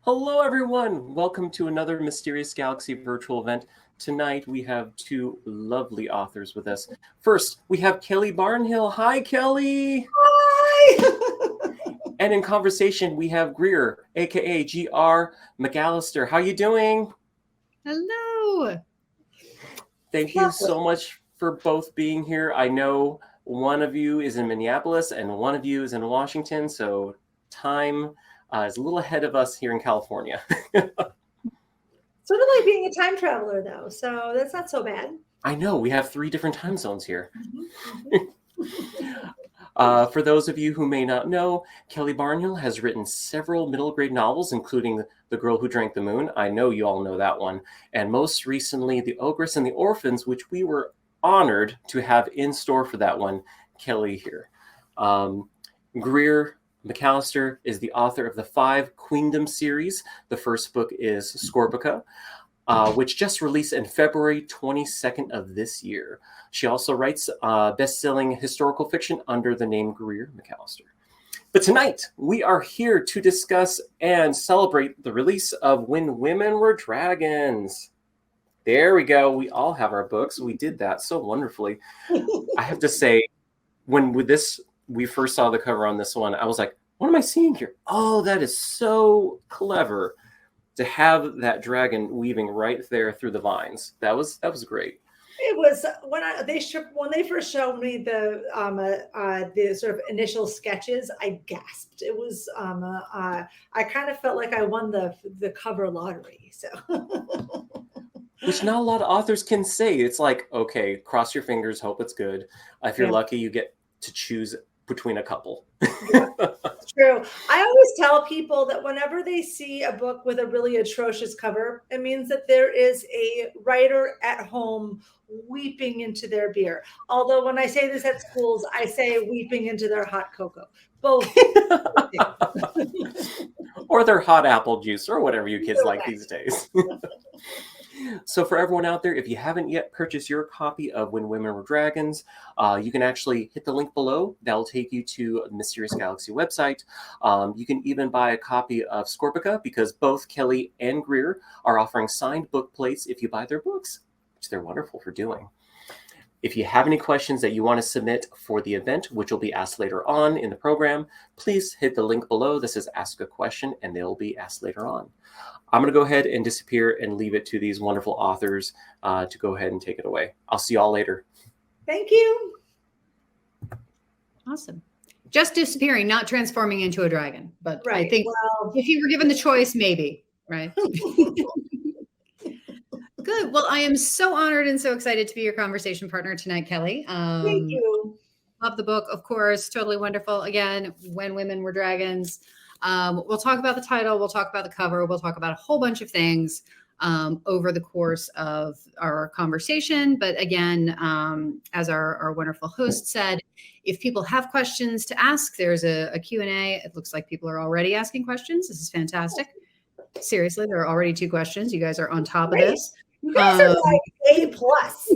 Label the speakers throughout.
Speaker 1: Hello, everyone. Welcome to another Mysterious Galaxy virtual event. Tonight, we have two lovely authors with us. First, we have Kelly Barnhill. Hi, Kelly.
Speaker 2: Hi.
Speaker 1: And in conversation, we have Greer, aka G.R. Macallister. How you doing?
Speaker 3: Hello.
Speaker 1: Thank you so much for both being here. I know one of you is in Minneapolis and one of you is in Washington, so time is a little ahead of us here in California.
Speaker 2: Sort of like being a time traveler, though, so that's not so bad.
Speaker 1: I know, we have 3 different time zones here. For those of you who may not know, Kelly Barnhill has written several middle grade novels, including The Girl Who Drank the Moon. I know you all know that one. And most recently, The Ogress and the Orphans, which we were honored to have in store for that one, Kelly here. Greer Macallister is the author of the 5 Queendom series. The first book is Scorbica, which just released in February 22nd of this year. She also writes best-selling historical fiction under the name Greer Macallister. But tonight, we are here to discuss and celebrate the release of When Women Were Dragons. There we go. We all have our books. We did that so wonderfully. I have to say, when we first saw the cover on this one, I was like, what am I seeing here? Oh, that is so clever to have that dragon weaving right there through the vines. That was great.
Speaker 2: It was when they first showed me the sort of initial sketches, I gasped. It was I kind of felt like I won the cover lottery. So
Speaker 1: which not a lot of authors can say. It's like, okay, cross your fingers, hope it's good. If you're lucky, you get to choose between a couple.
Speaker 2: It's true. I always tell people that whenever they see a book with a really atrocious cover, it means that there is a writer at home weeping into their beer. Although when I say this at schools, I say weeping into their hot cocoa. Both.
Speaker 1: Or their hot apple juice, or whatever you kids like these days. So for everyone out there, if you haven't yet purchased your copy of When Women Were Dragons, you can actually hit the link below. That'll take you to the Mysterious Galaxy website. You can even buy a copy of Scorbica, because both Kelly and Greer are offering signed book plates if you buy their books, which they're wonderful for doing. If you have any questions that you want to submit for the event, which will be asked later on in the program, please hit the link below that says Ask a Question, and they'll be asked later on. I'm going to go ahead and disappear and leave it to these wonderful authors to go ahead and take it away. I'll see y'all later.
Speaker 2: Thank you.
Speaker 3: Awesome. Just disappearing, not transforming into a dragon. But
Speaker 2: right.
Speaker 3: I think if you were given the choice, maybe, right? Good. Well, I am so honored and so excited to be your conversation partner tonight, Kelly.
Speaker 2: Thank you.
Speaker 3: Love the book, of course. Totally wonderful. Again, When Women Were Dragons. We'll talk about the title. We'll talk about the cover. We'll talk about a whole bunch of things over the course of our conversation. But again, as our wonderful host said, if people have questions to ask, there's a Q&A. It looks like people are already asking questions. This is fantastic. Seriously, there are already 2 questions. You guys are on top of this.
Speaker 2: You guys are like A+.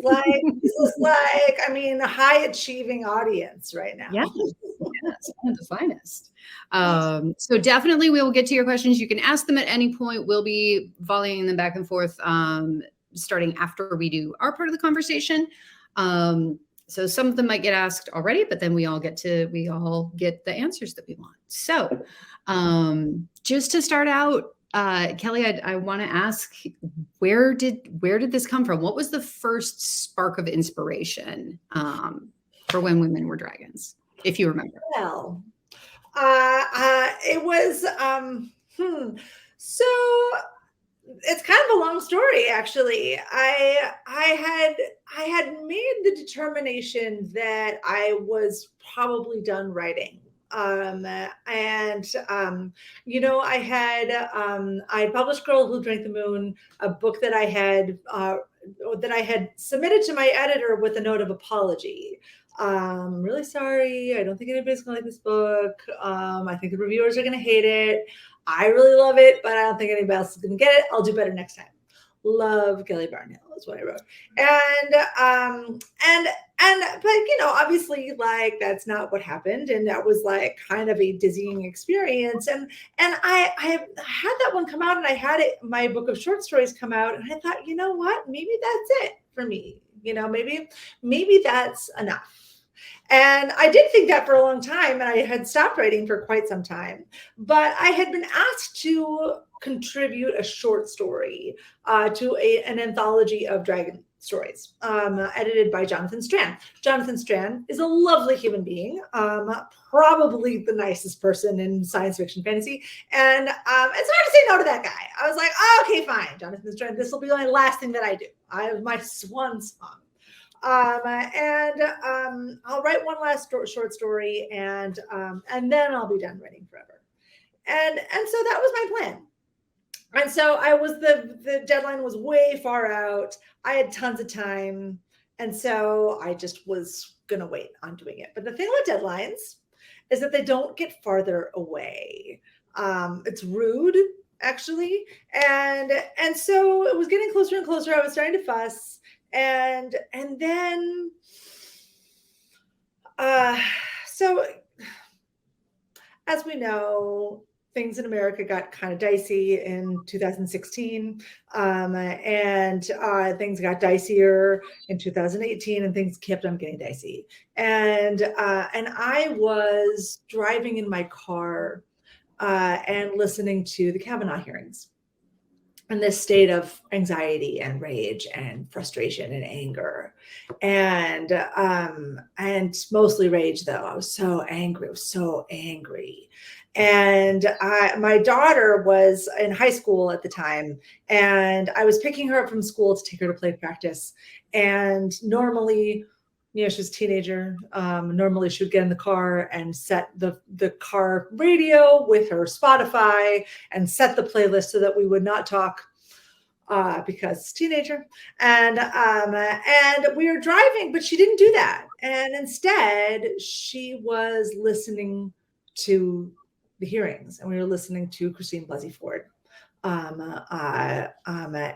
Speaker 2: Like, this is like, I mean, a high achieving audience right now.
Speaker 3: Yes, one of the finest. So definitely we will get to your questions. You can ask them at any point. We'll be volleying them back and forth starting after we do our part of the conversation. So some of them might get asked already, but then we all get the answers that we want. So just to start out, Kelly, I want to ask, where did this come from? What was the first spark of inspiration for When Women Were Dragons, if you remember?
Speaker 2: Well, it was so it's kind of a long story, actually. I had made the determination that I was probably done writing. I published Girl Who Drank the Moon, a book that I had submitted to my editor with a note of apology. I'm really sorry. I don't think anybody's gonna like this book. I think the reviewers are gonna hate it. I really love it, but I don't think anybody else is gonna get it. I'll do better next time. Love Kelly Barnhill is what I wrote. But obviously, like, that's not what happened. And that was like kind of a dizzying experience. And I had that one come out, and I had my book of short stories come out, and I thought, you know what, maybe that's it for me. Maybe that's enough. And I did think that for a long time, and I had stopped writing for quite some time, but I had been asked to contribute a short story to an anthology of dragon stories, edited by Jonathan Strand. Jonathan Strand is a lovely human being, probably the nicest person in science fiction fantasy. And it's hard to say no to that guy. I was like, oh, okay, fine, Jonathan Strand, this will be my last thing that I do. I have my swan song. I'll write one last short story, and then I'll be done writing forever. And so that was my plan. And so the deadline was way far out. I had tons of time. And so I just was going to wait on doing it. But the thing with deadlines is that they don't get farther away. It's rude, actually. And so it was getting closer and closer. I was starting to fuss. And then, so as we know, things in America got kind of dicey in 2016, and things got dicier in 2018, and things kept on getting dicey. And I was driving in my car and listening to the Kavanaugh hearings, in this state of anxiety and rage and frustration and anger, and mostly rage, though. I was so angry. And my daughter was in high school at the time, and I was picking her up from school to take her to play practice. And normally, she was a teenager. Normally she would get in the car and set the car radio with her Spotify and set the playlist so that we would not talk because teenager. And we were driving, but she didn't do that. And instead she was listening to the hearings, and we were listening to Christine Blasey Ford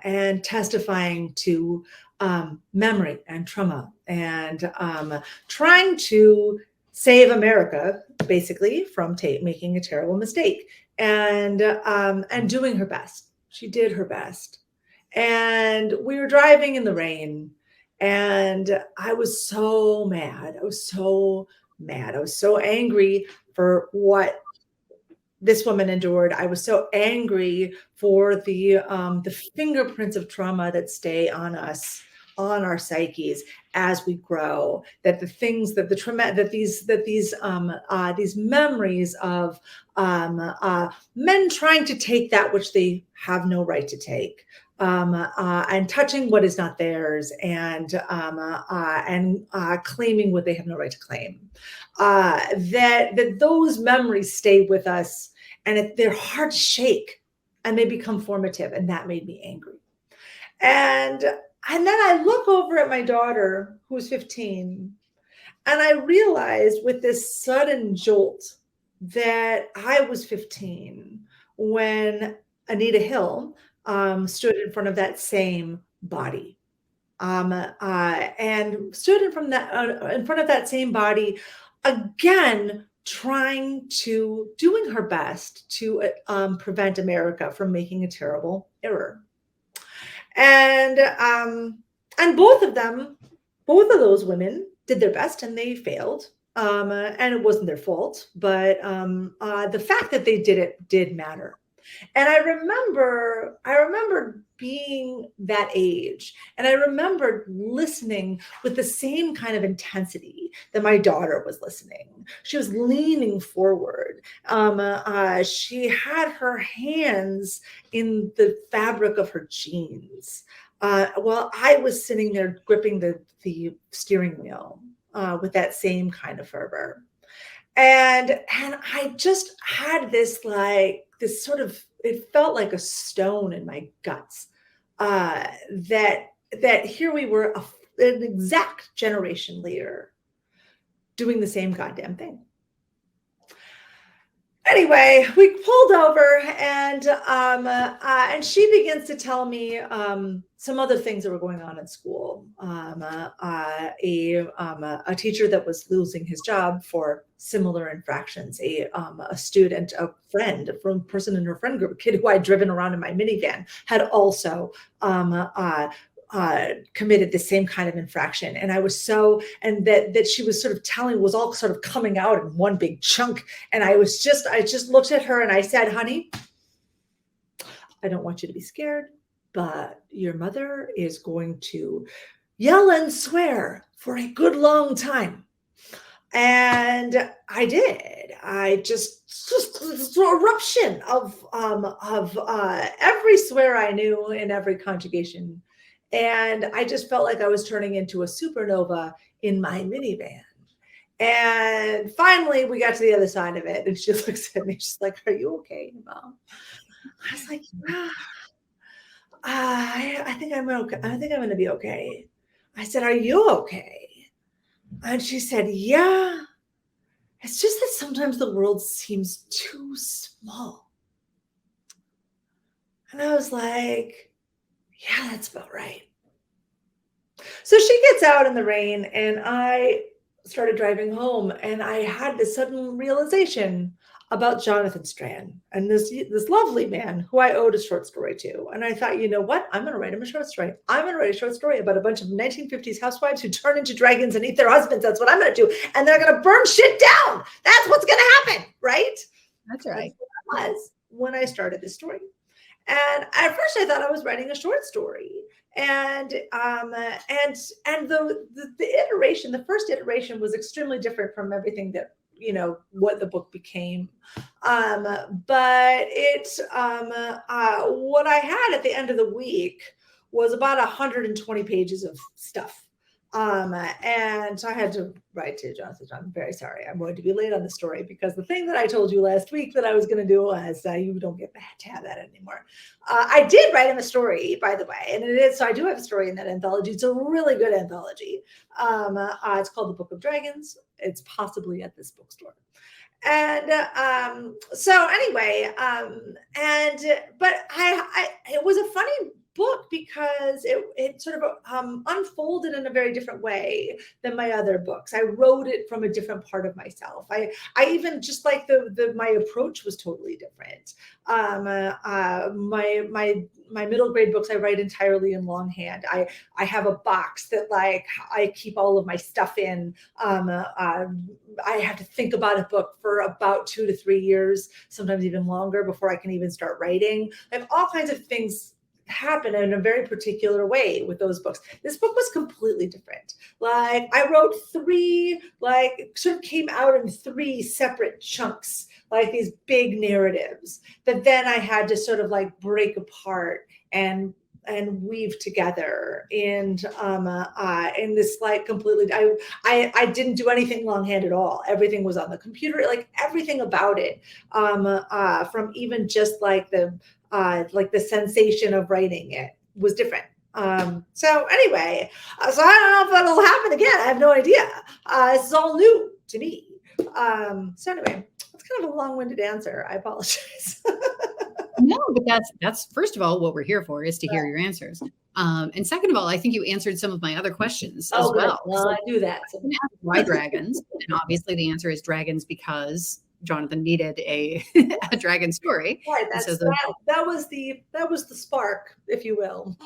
Speaker 2: and testifying to memory and trauma, and trying to save America, basically, from making a terrible mistake, and doing her best. She did her best. And we were driving in the rain, and I was so mad. I was so angry for what this woman endured. I was so angry for the fingerprints of trauma that stay on us, on our psyches as we grow. That the things that these memories of men trying to take that which they have no right to take, and touching what is not theirs, and claiming what they have no right to claim. That those memories stay with us, and they're hard to shake, and they become formative, and that made me angry. And then I look over at my daughter, who's 15, and I realized with this sudden jolt that I was 15 when Anita Hill stood in front of that same body, and stood in front of that same body, again, doing her best to prevent America from making a terrible error. And both of those women did their best, and they failed. And it wasn't their fault, but the fact that they did it did matter. And I remember being that age, and I remember listening with the same kind of intensity that my daughter was listening. She was leaning forward. She had her hands in the fabric of her jeans, while I was sitting there gripping the steering wheel with that same kind of fervor. And I just had this sort of, it felt like a stone in my guts, that here we were, an exact generation later, doing the same goddamn thing. Anyway, we pulled over, and she begins to tell me some other things that were going on at school. A teacher that was losing his job for similar infractions. A student, a friend, from person in her friend group, a kid who I'd driven around in my minivan, had also committed the same kind of infraction. And I was and that she was sort of telling was all sort of coming out in one big chunk. And I just looked at her and I said, honey, I don't want you to be scared, but your mother is going to yell and swear for a good long time. And I did. I just eruption of every swear I knew in every conjugation. And I just felt like I was turning into a supernova in my minivan. And finally, we got to the other side of it. And she looks at me. She's like, are you okay, Mom? I was like, I think I'm okay. I think I'm going to be okay. I said, are you okay? And she said, yeah. It's just that sometimes the world seems too small. And I was like, yeah, that's about right. So she gets out in the rain, and I started driving home, and I had this sudden realization about Jonathan Strand and this lovely man who I owed a short story to. And I thought, you know what? I'm going to write him a short story. I'm going to write a short story about a bunch of 1950s housewives who turn into dragons and eat their husbands. That's what I'm going to do. And they're going to burn shit down. That's what's going to happen, right?
Speaker 3: That's right.
Speaker 2: That's what it was when I started this story. And at first I thought I was writing a short story. And the iteration, the first iteration was extremely different from everything that, what the book became. But it's what I had at the end of the week was about 120 pages of stuff. And so I had to write to Jonathan, I'm very sorry, I'm going to be late on the story, because the thing that I told you last week that I was going to do was you don't get to have that anymore. I did write him a story, by the way, and it is, so I do have a story in that anthology. It's a really good anthology. It's called The Book of Dragons. It's possibly at this bookstore. And so anyway, but it was a funny book because it sort of unfolded in a very different way than my other books. I wrote it from a different part of myself. I even just like my approach was totally different. My middle grade books I write entirely in longhand. I have a box that like I keep all of my stuff in. I have to think about a book for about 2 to 3 years, sometimes even longer, before I can even start writing. I have all kinds of things happen in a very particular way with those books. This book was completely different. Like I wrote 3, like sort of came out in 3 separate chunks, like these big narratives that then I had to sort of like break apart and weave together. And in this like completely, I didn't do anything longhand at all. Everything was on the computer, like everything about it, from even just like the sensation of writing it was different. So anyway, so I don't know if it'll happen again. I have no idea. This is all new to me. So anyway, that's kind of a long-winded answer. I apologize.
Speaker 3: No, but that's first of all, what we're here for is to hear your answers. And second of all, I think you answered some of my other questions as well.
Speaker 2: Well, I do that. So.
Speaker 3: Why dragons? And obviously the answer is dragons because Jonathan needed a dragon story.
Speaker 2: Right. That was the spark, if you will.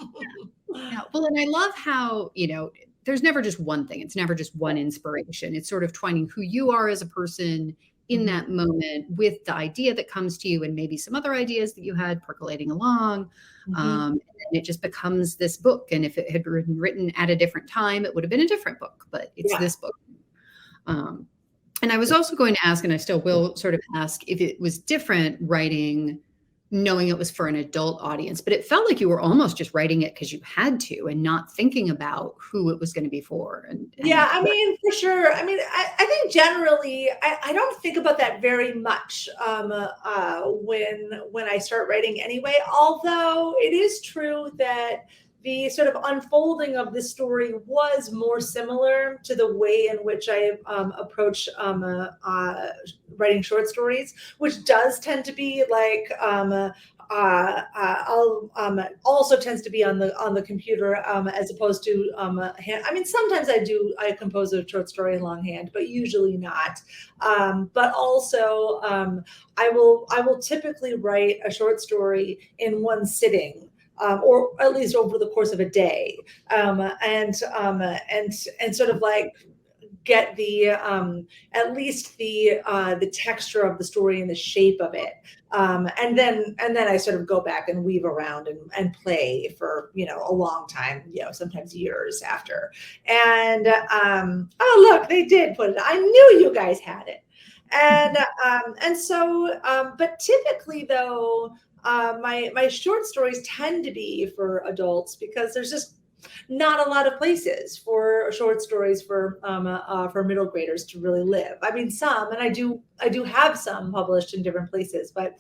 Speaker 3: Yeah, well, and I love how, there's never just one thing. It's never just one inspiration. It's sort of twining who you are as a person in that moment with the idea that comes to you and maybe some other ideas that you had percolating along. And it just becomes this book. And if it had been written at a different time, it would have been a different book, but it's this book. And I was also going to ask, and I still will sort of ask, if it was different writing, knowing it was for an adult audience, but it felt like you were almost just writing it because you had to and not thinking about who it was going to be for. And
Speaker 2: yeah, I mean, for sure. I mean, I think generally, I don't think about that very much when I start writing anyway, although it is true that the sort of unfolding of the story was more similar to the way in which I approach writing short stories, which does tend to be like also tends to be on the computer as opposed to hand. I mean, sometimes I compose a short story in longhand, but usually not. But also I will typically write a short story in one sitting. Or at least over the course of a day, and sort of like get the at least the texture of the story and the shape of it, and then I sort of go back and weave around and play for a long time, sometimes years after. And oh look, they did put it. I knew you guys had it, and so but typically though. My short stories tend to be for adults because there's just not a lot of places for short stories for middle graders to really live. I mean, some, and I do have some published in different places, but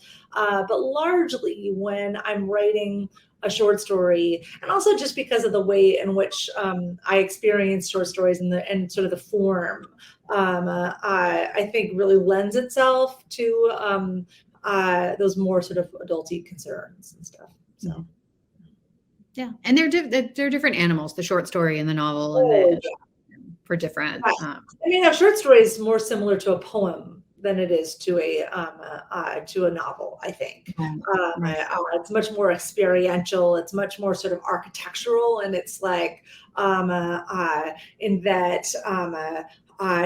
Speaker 2: largely when I'm writing a short story, and also just because of the way in which I experience short stories and sort of the form, I think really lends itself to those more sort of adulty concerns and stuff. So,
Speaker 3: yeah, and they're different animals, the short story and the novel, for different.
Speaker 2: I mean, a short story is more similar to a poem than it is to a novel, I think. It's much more experiential. It's much more sort of architectural, and it's like in that.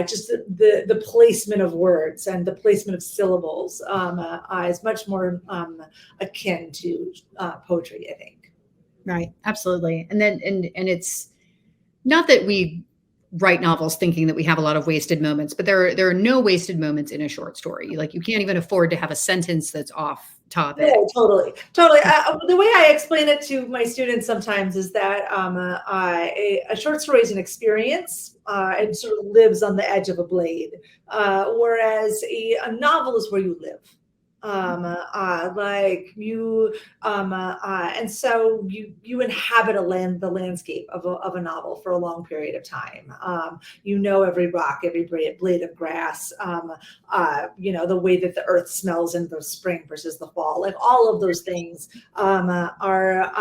Speaker 2: Just the placement of words and the placement of syllables is much more akin to poetry, I think.
Speaker 3: Right, absolutely. And it's not that we write novels thinking that we have a lot of wasted moments, but there are no wasted moments in a short story. Like, you can't even afford to have a sentence that's off topic.
Speaker 2: Yeah, totally. The way I explain it to my students sometimes is that a short story is an experience. It sort of lives on the edge of a blade, whereas a novel is where you live. Like you, and so you inhabit the landscape of a novel for a long period of time. Every rock, every blade of grass, the way that the earth smells in the spring versus the fall, like all of those things are.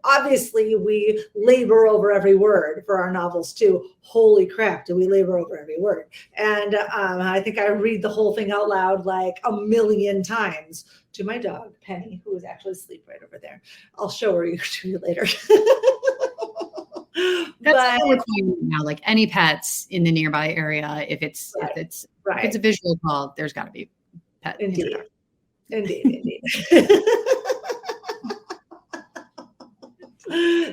Speaker 2: Obviously we labor over every word for our novels too. Holy crap, do we labor over every word? And I think I read the whole thing out loud like a million times to my dog, Penny, who is actually asleep right over there. I'll show her to you later.
Speaker 3: That's now, like any pets in the nearby area, if it's a visual call, there's got to be pet.
Speaker 2: Indeed.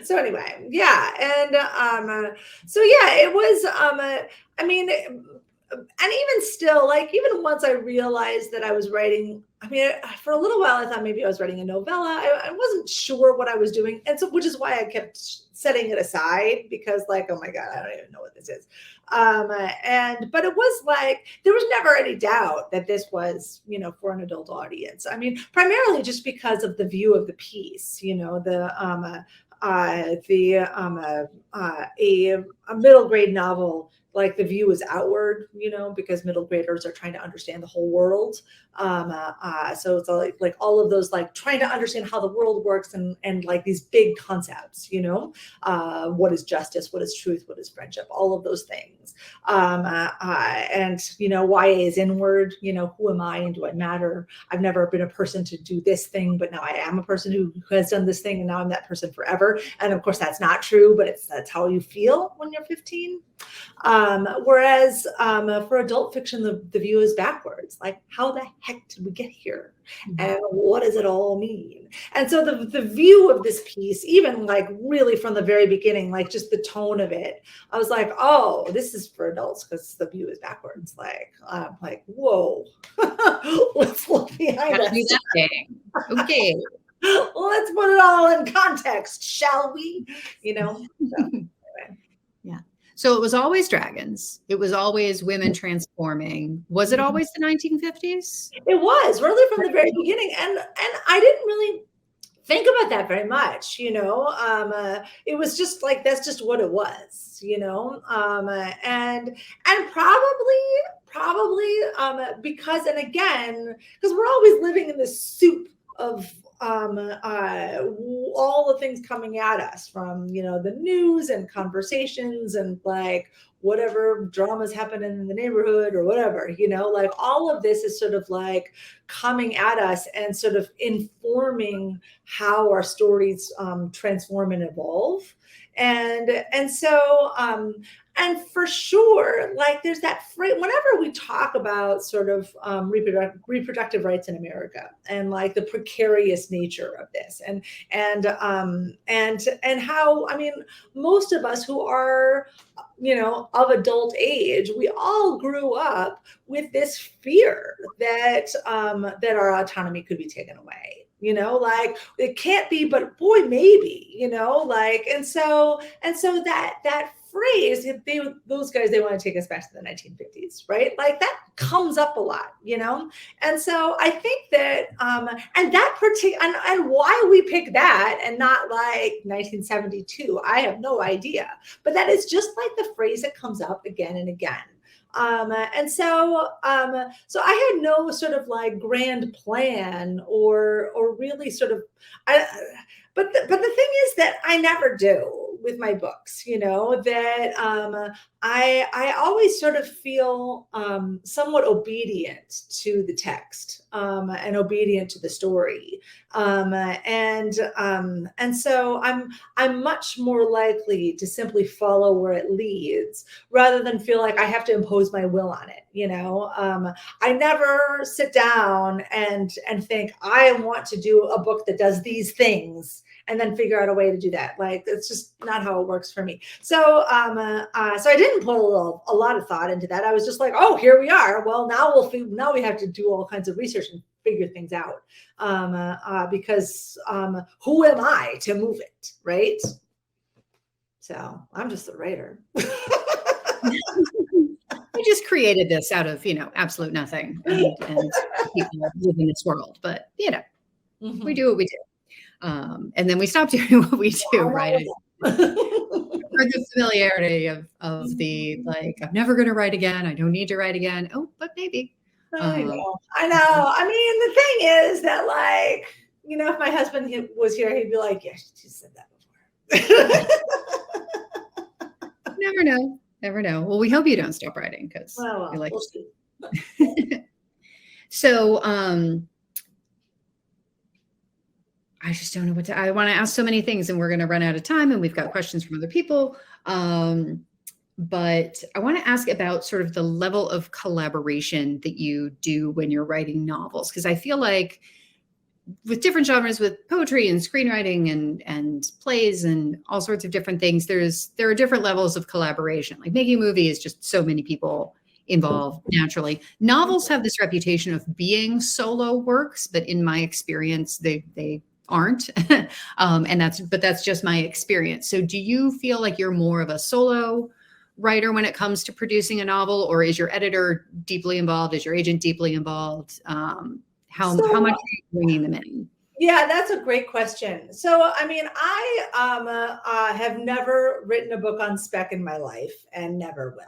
Speaker 2: So anyway, yeah. And it was and even still, like, even once I realized that I was writing, for a little while I thought maybe I was writing a novella. I wasn't sure what I was doing, and so, which is why I kept setting it aside, because like, oh my God, I don't even know what this is. But it was like, there was never any doubt that this was, for an adult audience. I mean, primarily just because of the view of the piece, a middle grade novel, like the view is outward, because middle graders are trying to understand the whole world. So it's like all of those, like trying to understand how the world works and like these big concepts, what is justice, what is truth, what is friendship, all of those things. And YA is inward, who am I and do I matter? I've never been a person to do this thing, but now I am a person who has done this thing, and now I'm that person forever. And of course that's not true, but that's how you feel when you're 15. Whereas for adult fiction, the view is backwards. Like, how the heck did we get here? And what does it all mean? And so the view of this piece, even like really from the very beginning, like just the tone of it, I was like, oh, this is for adults because the view is backwards. Like, whoa, let's look behind us.
Speaker 3: Okay.
Speaker 2: Let's put it all in context, shall we? So, anyway.
Speaker 3: Yeah. So it was always dragons. It was always women transforming. Was it always the 1950s?
Speaker 2: It was really from the very beginning. And I didn't really think about that very much, it was just like, that's just what it was, and probably because, and again, because we're always living in this soup of all the things coming at us from, the news and conversations and like whatever dramas happening in the neighborhood or whatever, like all of this is sort of like coming at us and sort of informing how our stories transform and evolve. And so, and for sure, like there's that phrase, whenever we talk about sort of reproductive rights in America and like the precarious nature of this and how, I mean, most of us who are, of adult age, we all grew up with this fear that that our autonomy could be taken away. Like it can't be, but boy, maybe, like, and so that phrase, those guys, they want to take us back to the 1950s, right? Like that comes up a lot, and so I think that and that particular and why we pick that and not like 1972, I have no idea, but that is just like the phrase that comes up again and again. And so I had no sort of like grand plan or really sort of, but the thing is that I never do with my books, that I always sort of feel somewhat obedient to the text and obedient to the story, and so I'm much more likely to simply follow where it leads rather than feel like I have to impose my will on it. I never sit down and think I want to do a book that does these things and then figure out a way to do that. Like, it's just not how it works for me. So, so I didn't put a lot of thought into that. I was just like, oh, here we are. Well, now we have to do all kinds of research and figure things out. Because who am I to move it, right? So I'm just the writer.
Speaker 3: I just created this out of, absolute nothing, and people live in this world, but
Speaker 2: Mm-hmm.
Speaker 3: we do what we do. And then we stop doing what we do, right? For the familiarity of the, like, I'm never going to write again. I don't need to write again. Oh, but maybe.
Speaker 2: I know. I mean, the thing is that, like, if my husband was here, he'd be like, yeah, she said that before.
Speaker 3: Never know. Well, we hope you don't stop writing because we like
Speaker 2: we'll see.
Speaker 3: So, I just don't know what to, I want to ask so many things and we're going to run out of time and we've got questions from other people. But I want to ask about sort of the level of collaboration that you do when you're writing novels. Because I feel like with different genres, with poetry and screenwriting and plays and all sorts of different things, there are different levels of collaboration. Like making a movie is just so many people involved naturally. Novels have this reputation of being solo works, but in my experience, they aren't. And that's just my experience. So do you feel like you're more of a solo writer when it comes to producing a novel, or is your editor deeply involved? Is your agent deeply involved? How much are you bringing them in?
Speaker 2: Yeah, that's a great question. So, I mean, I have never written a book on spec in my life and never will.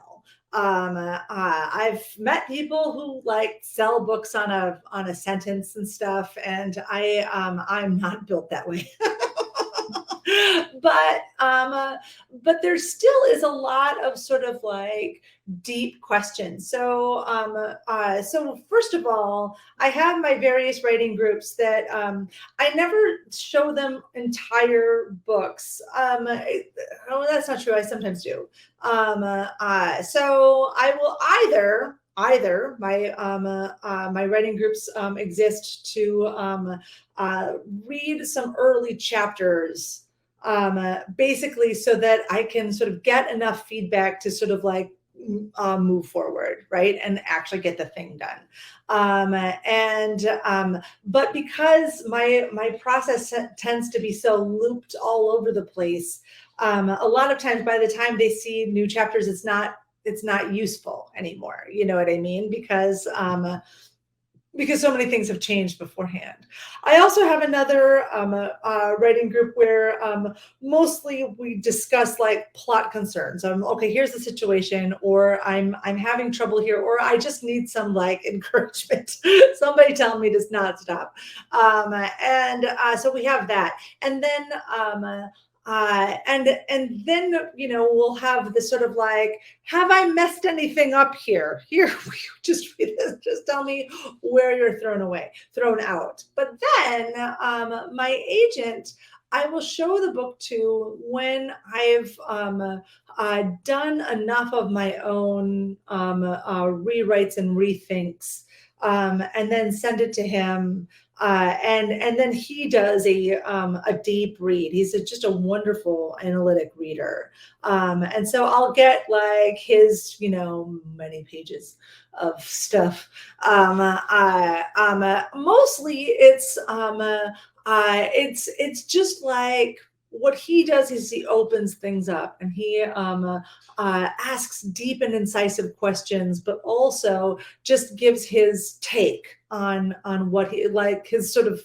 Speaker 2: I've met people who like sell books on a sentence and stuff, and I'm not built that way. But there still is a lot of sort of like deep questions. So first of all, I have my various writing groups that I never show them entire books. Oh, that's not true. I sometimes do. So I will either my writing groups exist to read some early chapters, basically so that I can sort of get enough feedback to sort of like move forward, right, and actually get the thing done. But because my process tends to be so looped all over the place, a lot of times by the time they see new chapters, it's not useful anymore. You know what I mean? Because because so many things have changed beforehand. I also have another writing group where mostly we discuss like plot concerns. Okay, here's the situation, or I'm having trouble here, or I just need some like encouragement. Somebody tell me to not stop. So we have that, and then and then we'll have this sort of like, have I messed anything up here? Here, just read this. Just tell me where you're thrown out. But then my agent, I will show the book to when I've done enough of my own rewrites and rethinks, and then send it to him. And then he does a deep read. He's just a wonderful analytic reader. And so I'll get like his, many pages of stuff. Mostly it's just like, what he does is he opens things up, and he asks deep and incisive questions, but also just gives his take on what he, like, his sort of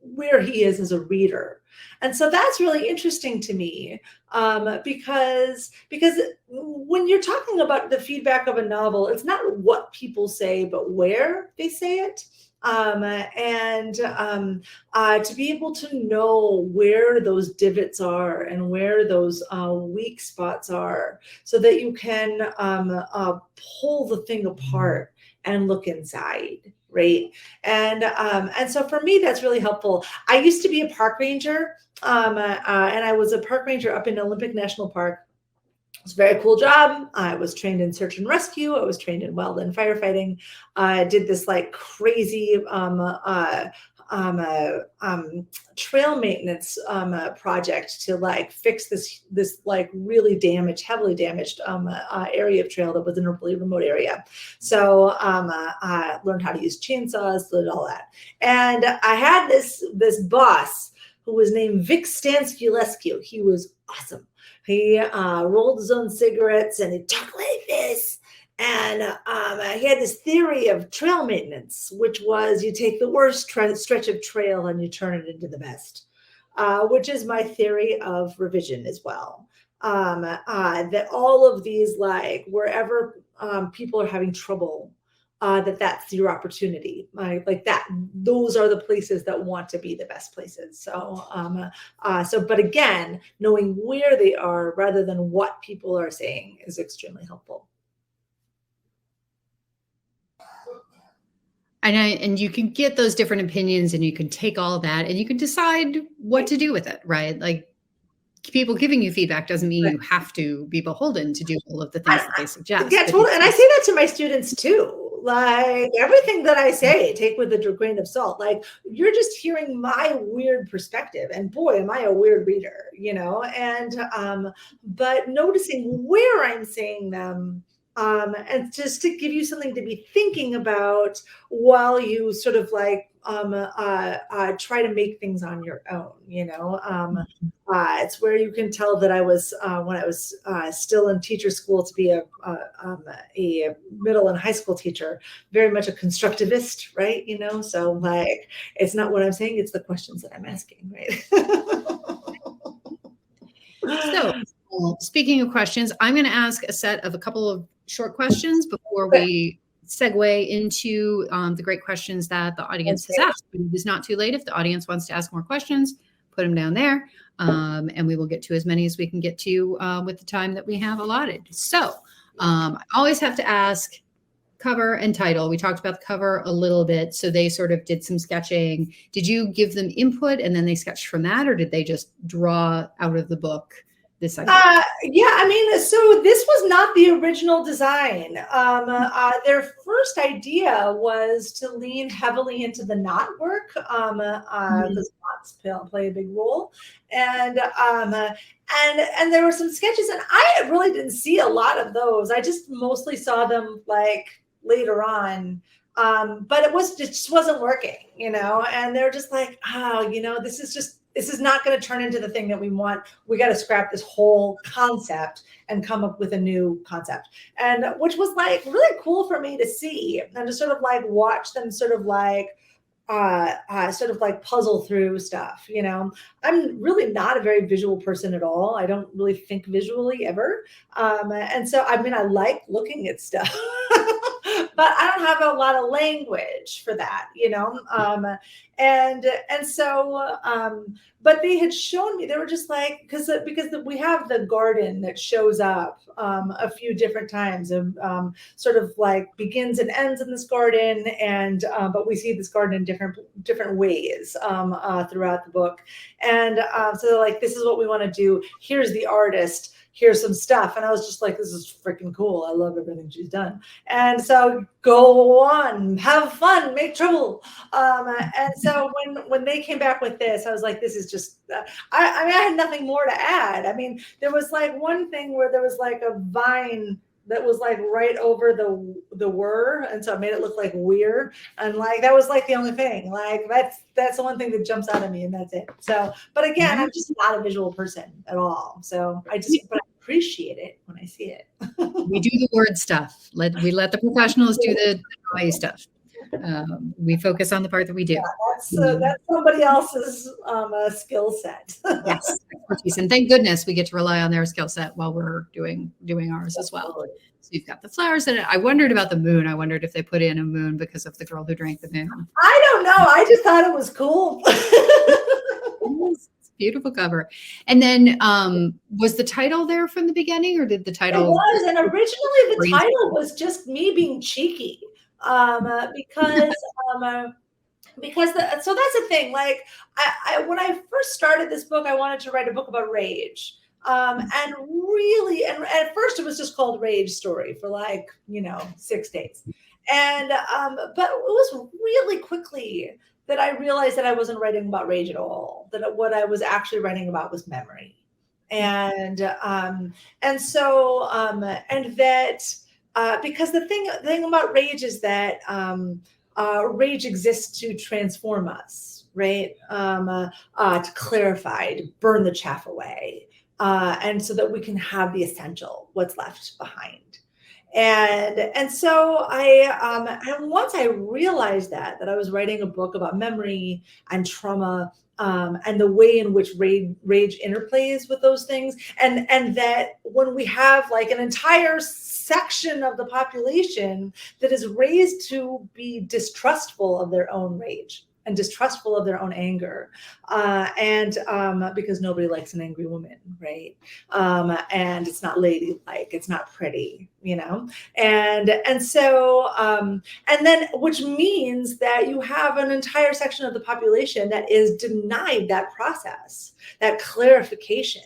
Speaker 2: where he is as a reader. And so that's really interesting to me, because when you're talking about the feedback of a novel, it's not what people say, but where they say it. To be able to know where those divots are and where those weak spots are, so that you can pull the thing apart and look inside, right? And so for me, that's really helpful. I used to be a park ranger, and I was a park ranger up in Olympic National Park. It's a very cool job. I was trained in search and rescue. I was trained in wildland firefighting. I did this like crazy trail maintenance project to like fix this like really heavily damaged area of trail that was in a really remote area. So I learned how to use chainsaws, did all that. And I had this boss who was named Vic Stansky-Lescu. He was awesome. He rolled his own cigarettes and he talked like this. And he had this theory of trail maintenance, which was you take the worst stretch of trail and you turn it into the best, which is my theory of revision as well. That all of these, like wherever people are having trouble, that's your opportunity, like that. Those are the places that want to be the best places. So, but again, knowing where they are rather than what people are saying is extremely helpful.
Speaker 3: And you can get those different opinions, and you can take all of that, and you can decide what to do with it, right? Like, people giving you feedback doesn't mean you have to be beholden to do all of the things that they suggest.
Speaker 2: Yeah, totally. And I say that to my students too. Like, everything that I say, take with a grain of salt. Like, you're just hearing my weird perspective, and boy, am I a weird reader, and but noticing where I'm saying them, and just to give you something to be thinking about while you sort of like try to make things on your own. It's where you can tell that I was when I was still in teacher school to be a middle and high school teacher, very much a constructivist, right? So like, it's not what I'm saying, it's the questions that I'm asking, right?
Speaker 3: So, speaking of questions, I'm going to ask a couple of short questions before we segue into the great questions that the audience has asked. But it is not too late. If the audience wants to ask more questions, put them down there, and we will get to as many as we can get to with the time that we have allotted. So I always have to ask cover and title. We talked about the cover a little bit. So they sort of did some sketching. Did you give them input and then they sketched from that, or did they just draw out of the book this idea?
Speaker 2: Yeah, I mean, so this was not the original design. Their first idea was to lean heavily into the knot work, because knots play a big role, and there were some sketches, and I really didn't see a lot of those. I just mostly saw them like later on. But it just wasn't working, and they're just like, this is just, this is not going to turn into the thing that we want. We got to scrap this whole concept and come up with a new concept. And which was like really cool for me to see and to sort of like watch them sort of like puzzle through stuff. You know, I'm really not a very visual person at all. I don't really think visually ever. And so, I mean, I like looking at stuff, but I don't have a lot of language for that, you know? But they had shown me, they were just like, because we have the garden that shows up a few different times and sort of like begins and ends in this garden. And, but we see this garden in different ways throughout the book. And so they're like, this is what we want to do. Here's the artist. Here's some stuff. And I was just like, this is freaking cool. I love everything she's done. And so go on, have fun, make trouble. And so when they came back with this, I was like, this is just, I mean, I had nothing more to add. I mean, there was like one thing where there was like a vine that was like right over the were, and so it made it look like we're, and like that was like the only thing. Like that's the one thing that jumps out at me, and that's it. So, but again, I'm just not a visual person at all. So but I appreciate it when I see it.
Speaker 3: We do the word stuff. We let the professionals do the noise stuff. We focus on the part that we do.
Speaker 2: Yeah, that's somebody else's skill set.
Speaker 3: Yes, expertise. And thank goodness we get to rely on their skill set while we're doing ours as well. So you've got the flowers in it. I wondered about the moon. I wondered if they put in a moon because of the girl who drank the moon.
Speaker 2: I don't know. I just thought it was cool.
Speaker 3: It's a beautiful cover. And then was the title there from the beginning, or did the title?
Speaker 2: It was, and originally the title was just me being cheeky. Because so that's the thing. Like I when I first started this book, I wanted to write a book about rage. And at first it was just called Rage Story for like, 6 days. And but it was really quickly that I realized that I wasn't writing about rage at all, that what I was actually writing about was memory. And because the thing about rage is that rage exists to transform us, right? To clarify, to burn the chaff away, and so that we can have the essential, what's left behind. And so and once I realized that I was writing a book about memory and trauma, and the way in which rage interplays with those things, and that when we have like an entire section of the population that is raised to be distrustful of their own rage and distrustful of their own anger, because nobody likes an angry woman, right? And it's not ladylike, it's not pretty, and so and then, which means that you have an entire section of the population that is denied that process, that clarification.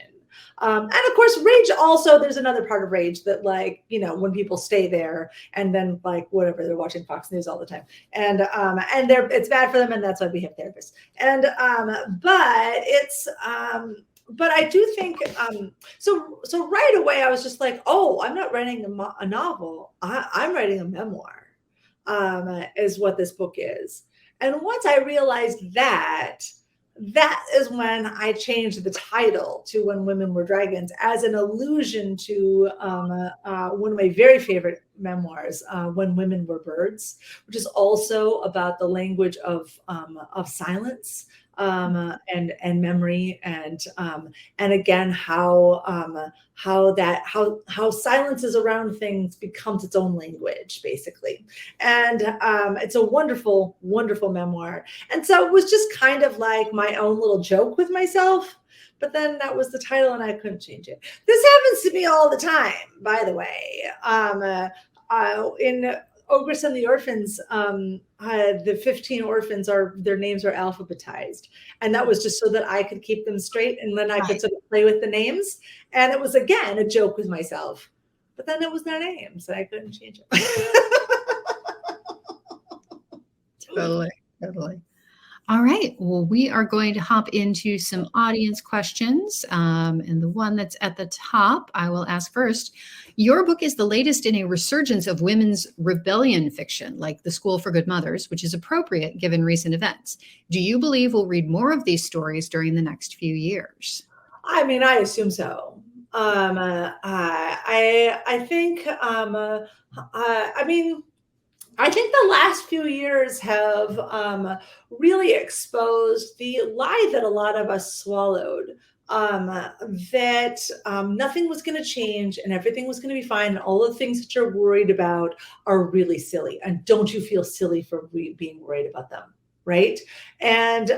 Speaker 2: And of course, rage also, there's another part of rage that, like, when people stay there and then, like, whatever, they're watching Fox News all the time, and it's bad for them, and that's why we have therapists. And but I do think so right away I was just like, oh, I'm not writing a novel, I'm writing a memoir, is what this book is. And once I realized that is when I changed the title to When Women Were Dragons, as an allusion to one of my very favorite memoirs, When Women Were Birds, which is also about the language of silence, and memory, and again how silence is around things becomes its own language, basically. And it's a wonderful, wonderful memoir. And so it was just kind of like my own little joke with myself. But then that was the title, and I couldn't change it. This happens to me all the time, by the way. In Ogress and the Orphans, the 15 orphans their names are alphabetized. And that was just so that I could keep them straight, and then I could sort of play with the names. And it was, again, a joke with myself. But then it was their names, and I couldn't change it.
Speaker 3: Totally. All right. Well, we are going to hop into some audience questions. And the one that's at the top, I will ask first. Your book is the latest in a resurgence of women's rebellion fiction, like The School for Good Mothers, which is appropriate given recent events. Do you believe we'll read more of these stories during the next few years?
Speaker 2: I mean, I assume so. I think, I mean, I think the last few years have really exposed the lie that a lot of us swallowed, that nothing was going to change and everything was going to be fine. And all the things that you're worried about are really silly. And don't you feel silly for being worried about them? Right. And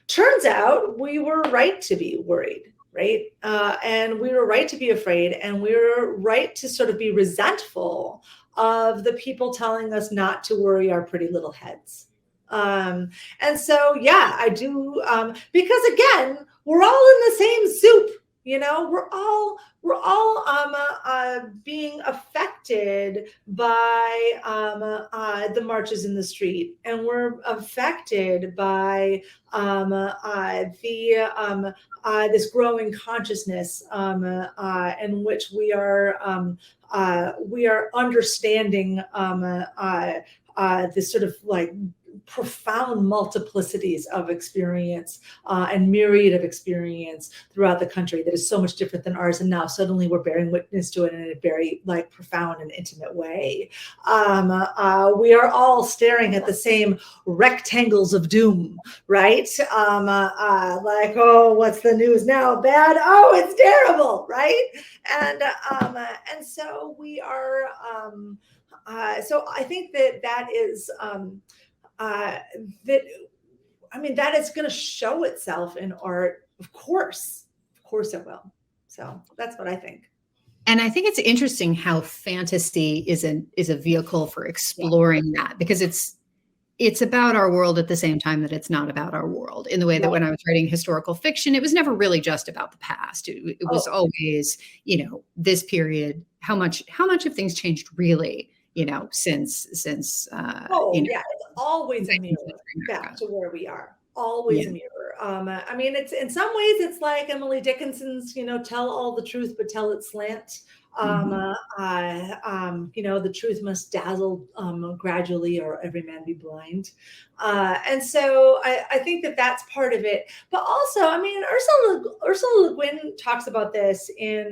Speaker 2: turns out we were right to be worried. Right. And we were right to be afraid. And we were right to sort of be resentful of the people telling us not to worry our pretty little heads. And so, yeah, I do, because again, we're all in the same soup. You know, we're all being affected by the marches in the street, and we're affected by this growing consciousness in which we are understanding this sort of like profound multiplicities of experience and myriad of experience throughout the country that is so much different than ours. And now suddenly we're bearing witness to it in a very like profound and intimate way. We are all staring at the same rectangles of doom, right? Like, oh, what's the news now? Bad? Oh, it's terrible, right? And so we are, so I think that is, that is going to show itself in art. Of course it will. So that's what I think.
Speaker 3: And I think it's interesting how fantasy is a vehicle for exploring that, because it's about our world at the same time that it's not about our world, in the way that when I was writing historical fiction, it was never really just about the past. It was always, this period, how much have things changed really, since it's
Speaker 2: always a mirror back to where we are. Always a mirror. I mean, it's in some ways it's like Emily Dickinson's, tell all the truth, but tell it slant. The truth must dazzle gradually, or every man be blind. And so I think that's part of it. But also, I mean, Ursula Le Guin talks about this in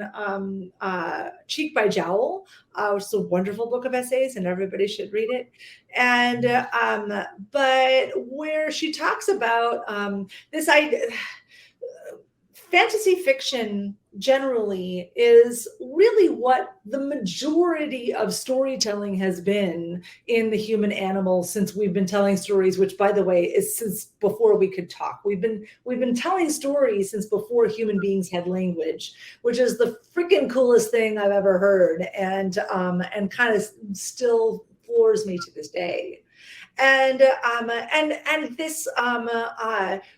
Speaker 2: Cheek by Jowl, which is a wonderful book of essays, and everybody should read it. And but where she talks about this idea, fantasy fiction generally is really what the majority of storytelling has been in the human animal since we've been telling stories, which, by the way, is since before we could talk. We've been telling stories since before human beings had language, which is the freaking coolest thing I've ever heard, and kind of still floors me to this day. And this,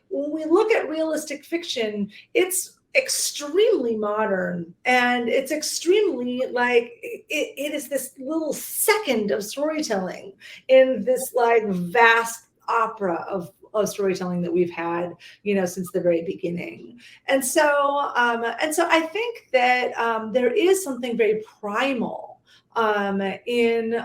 Speaker 2: when we look at realistic fiction, it's extremely modern, and it's extremely like it is this little second of storytelling in this like vast opera of storytelling that we've had, since the very beginning. And so I think that there is something very primal in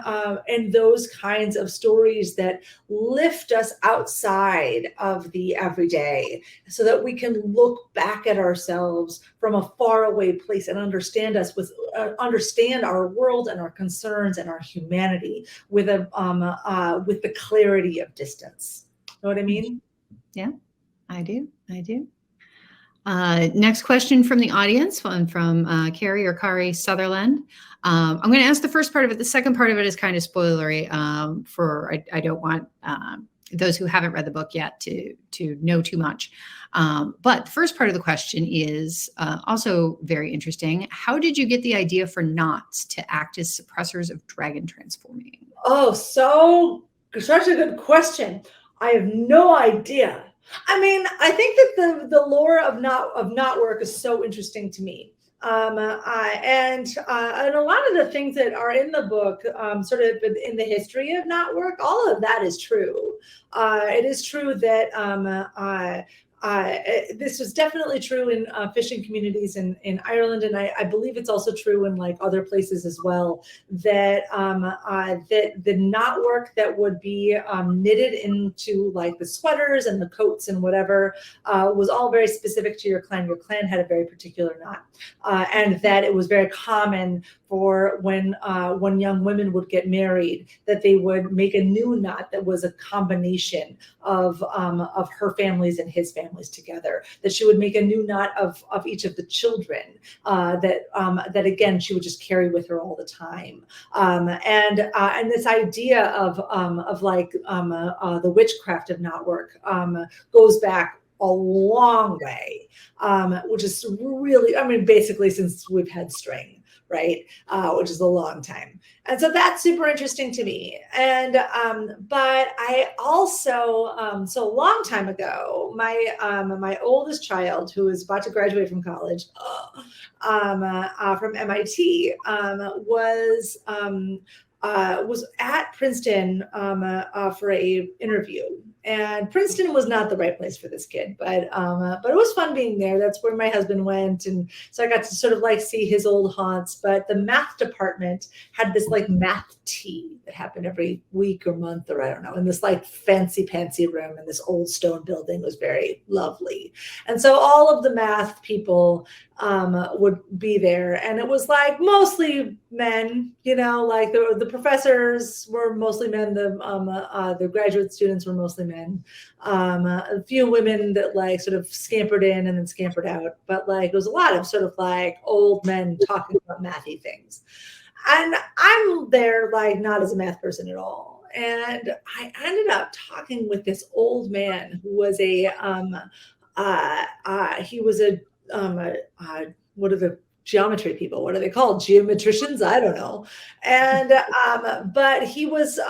Speaker 2: those kinds of stories that lift us outside of the everyday, so that we can look back at ourselves from a faraway place and understand our world and our concerns and our humanity with the clarity of distance. Know what I mean?
Speaker 3: Yeah, I do. Next question from the audience, one from Carrie or Kari Sutherland. I'm going to ask the first part of it. The second part of it is kind of spoilery. I don't want those who haven't read the book yet to know too much. But the first part of the question is also very interesting. How did you get the idea for knots to act as suppressors of dragon transforming?
Speaker 2: Oh, such a good question. I have no idea. I mean, I think that the lore of knot work is so interesting to me. And a lot of the things that are in the book, sort of in the history of not work, all of that is true. It is true that this was definitely true in fishing communities in Ireland, and I believe it's also true in like other places as well. That that the knot work that would be knitted into like the sweaters and the coats and whatever was all very specific to your clan. Your clan had a very particular knot, and that it was very common for when young women would get married, that they would make a new knot that was a combination of her families and his families together. That she would make a new knot of each of the children that again she would just carry with her all the time. And this idea of like the witchcraft of knot work goes back a long way, which is really, I mean, basically since we've had string. Right, which is a long time, and so that's super interesting to me. And but I also, so a long time ago, my oldest child, who is about to graduate from college, from MIT, was at Princeton for a interview. And Princeton was not the right place for this kid, but it was fun being there. That's where my husband went, and so I got to sort of like see his old haunts. But the math department had this like math tea that happened every week or month, or I don't know, in this like fancy room in this old stone building. It was very lovely, and so all of the math people would be there, and it was like mostly men, you know, like the professors were mostly men, the graduate students were mostly men, a few women that like sort of scampered in and then scampered out, but like it was a lot of sort of like old men talking about mathy things. And I'm there like not as a math person at all, and I ended up talking with this old man who was what are the geometry people? What are they called? Geometricians? I don't know. And but he was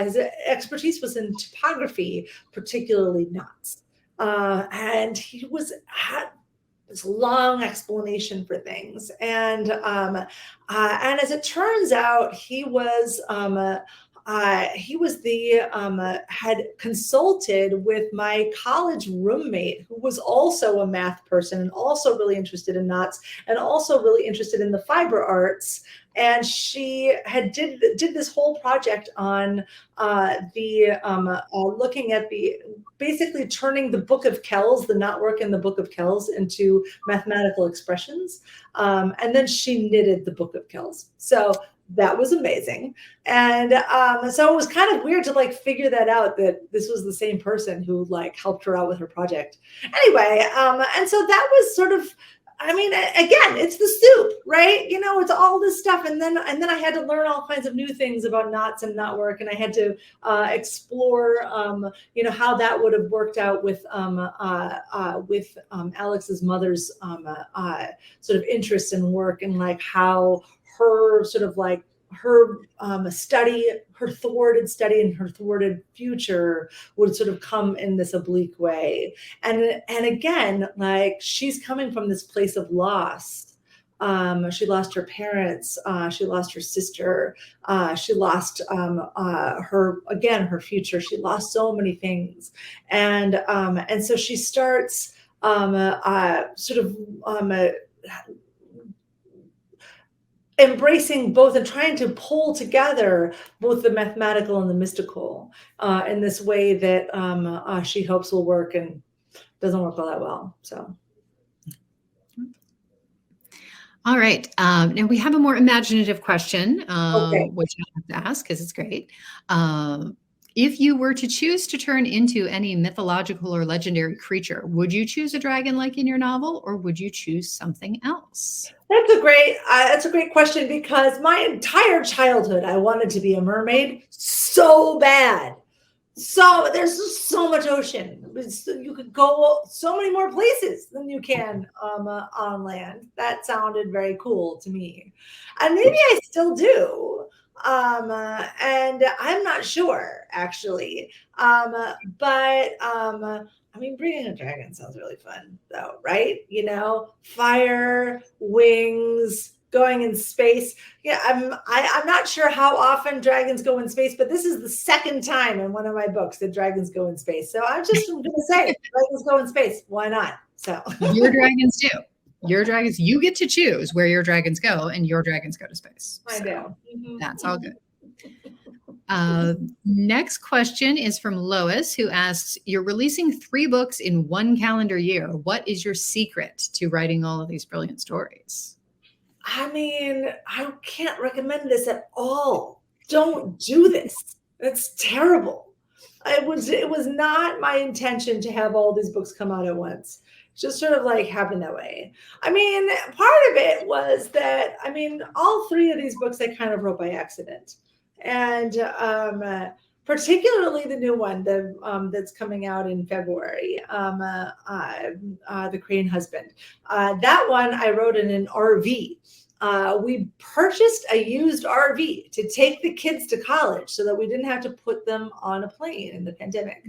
Speaker 2: his expertise was in topography, particularly knots. And he was had this long explanation for things. And as it turns out, he was had consulted with my college roommate, who was also a math person and also really interested in knots and also really interested in the fiber arts. And she had did this whole project on looking at basically turning the Book of Kells, the knot work in the Book of Kells, into mathematical expressions. And then she knitted the Book of Kells. So that was amazing. And so it was kind of weird to like figure that out, that this was the same person who like helped her out with her project. Anyway, and so that was sort of, I mean, again, it's the soup, right? You know, it's all this stuff. And then I had to learn all kinds of new things about knots and knot work. And I had to explore, you know, how that would have worked out with Alex's mother's sort of interest in work, and like how her sort of like her study, her thwarted study and her thwarted future would sort of come in this oblique way. And again, like she's coming from this place of loss. She lost her parents. She lost her sister. She lost her future. She lost so many things. And so she starts embracing both and trying to pull together both the mathematical and the mystical in this way that she hopes will work, and doesn't work all that well. So.
Speaker 3: All right. Now we have a more imaginative question,
Speaker 2: Okay.
Speaker 3: which I have to ask because it's great. If you were to choose to turn into any mythological or legendary creature, would you choose a dragon like in your novel, or would you choose something else?
Speaker 2: That's a great question, because my entire childhood I wanted to be a mermaid so bad. So there's just so much ocean. You could go so many more places than you can on land. That sounded very cool to me, and maybe I still do. And I'm not sure actually. But I mean, bringing a dragon sounds really fun, though, right? You know, fire, wings, going in space. Yeah, I'm not sure how often dragons go in space, but this is the second time in one of my books that dragons go in space. So I'm just going to say, dragons go in space. Why not? So
Speaker 3: your dragons do. Your dragons, you get to choose where your dragons go, and your dragons go to space.
Speaker 2: I know.
Speaker 3: That's all good. Next question is from Lois, who asks, you're releasing 3 books in 1 calendar year. What is your secret to writing all of these brilliant stories?
Speaker 2: I mean, I can't recommend this at all. Don't do this. It's terrible. It was not my intention to have all these books come out at once. Just sort of like happened that way. I mean, part of it was that, I mean, all 3 of these books I kind of wrote by accident. And particularly the new one that's coming out in February, The Crane Husband. That one I wrote in an RV. We purchased a used RV to take the kids to college so that we didn't have to put them on a plane in the pandemic.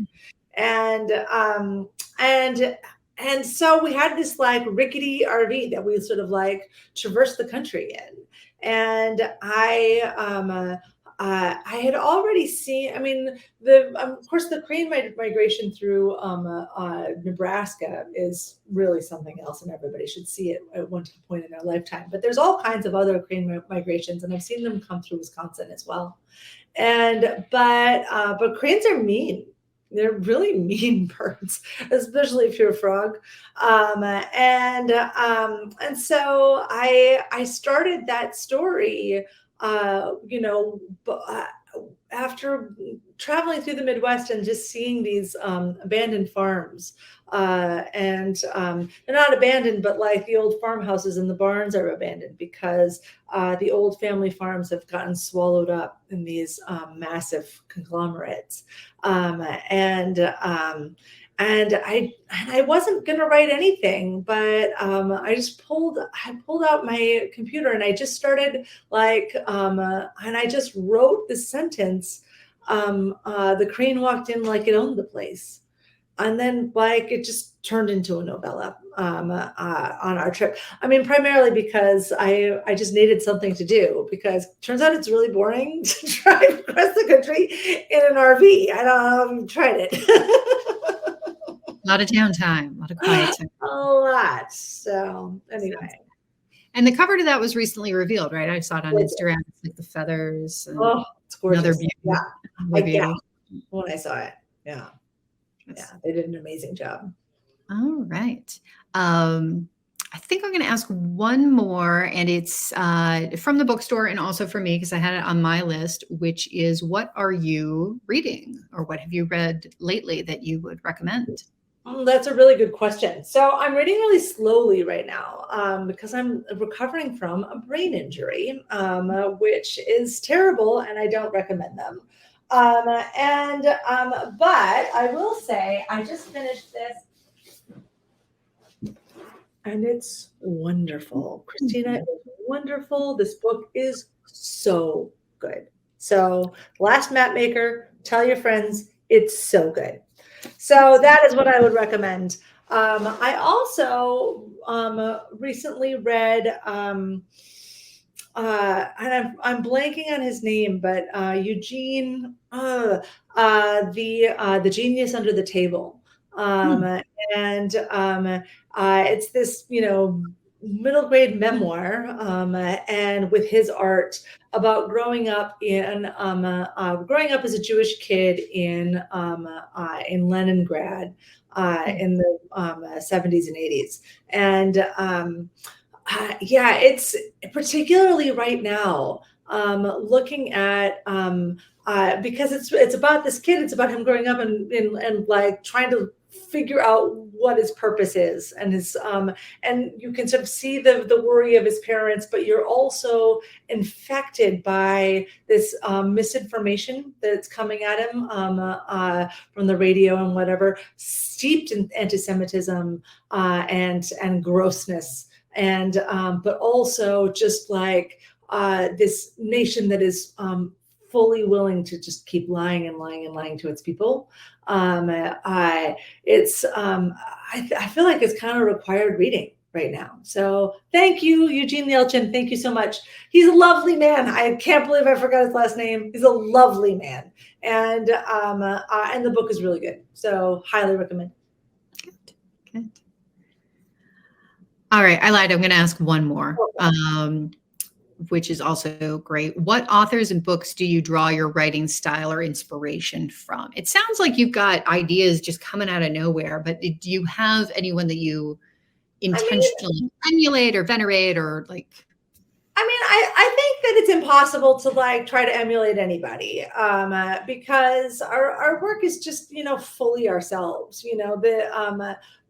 Speaker 2: And so we had this like rickety RV that we sort of like traversed the country in. And I had already seen, I mean, of course, the crane migration through Nebraska is really something else, and everybody should see it at one point in their lifetime. But there's all kinds of other crane migrations, and I've seen them come through Wisconsin as well. But cranes are mean. They're really mean birds, especially if you're a frog. And so I started that story, after traveling through the Midwest and just seeing these abandoned farms. And they're not abandoned, but like the old farmhouses and the barns are abandoned because the old family farms have gotten swallowed up in these massive conglomerates. And I wasn't going to write anything, but I pulled out my computer and I just started and I just wrote this sentence. The crane walked in like it owned the place. And then like it just turned into a novella on our trip. I mean, primarily because I just needed something to do, because it turns out it's really boring to drive across the country in an RV. I don't know if you've tried it.
Speaker 3: A lot of downtime, a lot of quiet time.
Speaker 2: A lot. So anyway.
Speaker 3: And the cover to that was recently revealed, right? I saw it on Instagram. It's like the feathers. And
Speaker 2: it's gorgeous.
Speaker 3: Another beauty.
Speaker 2: Yeah. When I saw it. Yeah. Yeah, they did an amazing job.
Speaker 3: All right. I think I'm going to ask one more, and it's from the bookstore and also for me because I had it on my list, which is, what are you reading, or what have you read lately that you would recommend?
Speaker 2: That's a really good question. So I'm reading really slowly right now because I'm recovering from a brain injury, which is terrible, and I don't recommend them. But I will say I just finished this, and it's wonderful. Christina, it's wonderful. This book is so good. So Last Mapmaker, tell your friends, it's so good. So that is what I would recommend. I also recently read, and I'm blanking on his name, but Eugene, the Genius Under the Table, and it's this middle grade memoir, and with his art about growing up as a Jewish kid in Leningrad in the 70s and 80s, and it's particularly right now, looking at because it's about this kid. It's about him growing up and like trying to figure out what his purpose is, and his and you can sort of see the worry of his parents, but you're also infected by this misinformation that's coming at him from the radio and whatever, steeped in anti-Semitism and grossness. And but also just like this nation that is fully willing to just keep lying and lying and lying to its people. I feel like it's kind of required reading right now. So thank you, Eugene Lielchen. Thank you so much. He's a lovely man. I can't believe I forgot his last name. He's a lovely man. And the book is really good. So highly recommend.
Speaker 3: Good. All right. I lied. I'm going to ask one more, which is also great. What authors and books do you draw your writing style or inspiration from? It sounds like you've got ideas just coming out of nowhere, but do you have anyone that you intentionally emulate or venerate or like?
Speaker 2: I think that it's impossible to like try to emulate anybody because our work is just, fully ourselves,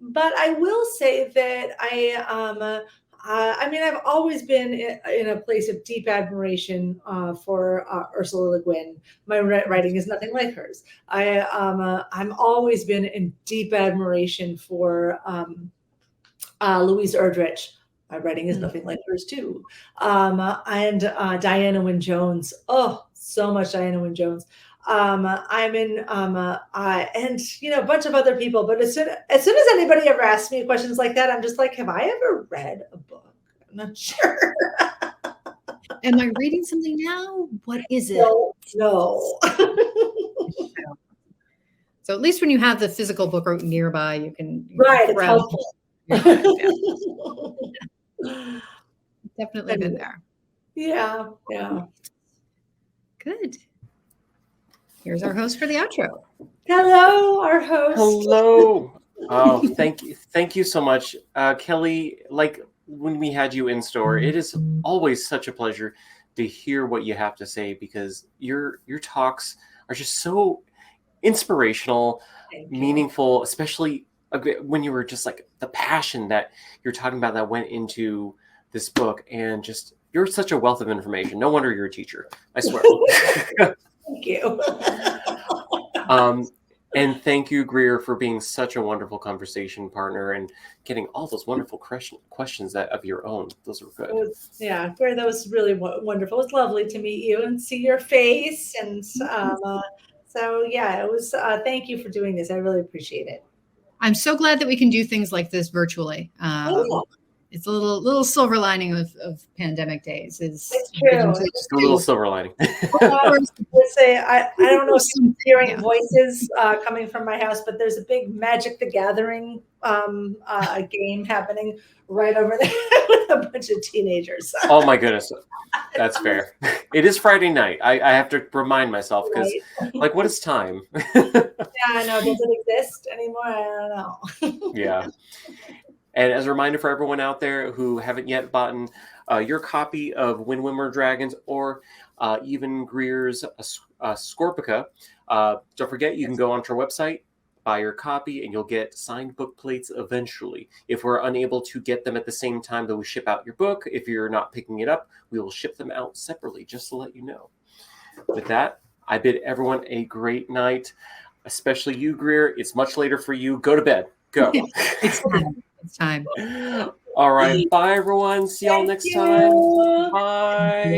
Speaker 2: but I will say that I've always been in a place of deep admiration for Ursula Le Guin. My writing is nothing like hers. I'm always been in deep admiration for Louise Erdrich. My writing is nothing like hers too. And Diana Wynne Jones. Oh, so much Diana Wynne Jones. I'm in, and a bunch of other people. But as soon as anybody ever asks me questions like that, I'm just like, have I ever read a book? I'm not sure.
Speaker 3: Am I reading something now? What is it?
Speaker 2: No.
Speaker 3: So at least when you have the physical book nearby, you can.
Speaker 2: Right, it's helpful.
Speaker 3: Definitely been there.
Speaker 2: Yeah.
Speaker 3: Good. Here's our host for the outro.
Speaker 2: Hello, our host.
Speaker 1: Hello. Oh, thank you so much, Kelly. Like when we had you in store, it is always such a pleasure to hear what you have to say because your talks are just so inspirational, meaningful, especially when you were just like the passion that you're talking about that went into this book, and just you're such a wealth of information. No wonder you're a teacher. I swear.
Speaker 2: Thank you.
Speaker 1: And thank you, Greer, for being such a wonderful conversation partner and getting all those wonderful questions of your own. Those were good.
Speaker 2: Greer, that was really wonderful. It was lovely to meet you and see your face. And it was. Thank you for doing this. I really appreciate it.
Speaker 3: I'm so glad that we can do things like this virtually. It's a little silver lining of pandemic days. It's
Speaker 2: true.
Speaker 1: Just a little silver lining.
Speaker 2: Let's say I don't know if you're hearing voices coming from my house, but there's a big Magic the Gathering game happening right over there with a bunch of teenagers.
Speaker 1: Oh my goodness. That's fair. It is Friday night. I have to remind myself because like what is time?
Speaker 2: I know. Does it exist anymore? I don't know.
Speaker 1: Yeah. And as a reminder for everyone out there who haven't yet bought your copy of When Women Were Dragons or even Greer's Scorpica, don't forget you can go onto our website, buy your copy, and you'll get signed book plates eventually. If we're unable to get them at the same time that we ship out your book, if you're not picking it up, we will ship them out separately, just to let you know. With that, I bid everyone a great night, especially you, Greer. It's much later for you. Go to bed. Go.
Speaker 3: It's time.
Speaker 1: All right. Bye, everyone. See y'all next time. Bye.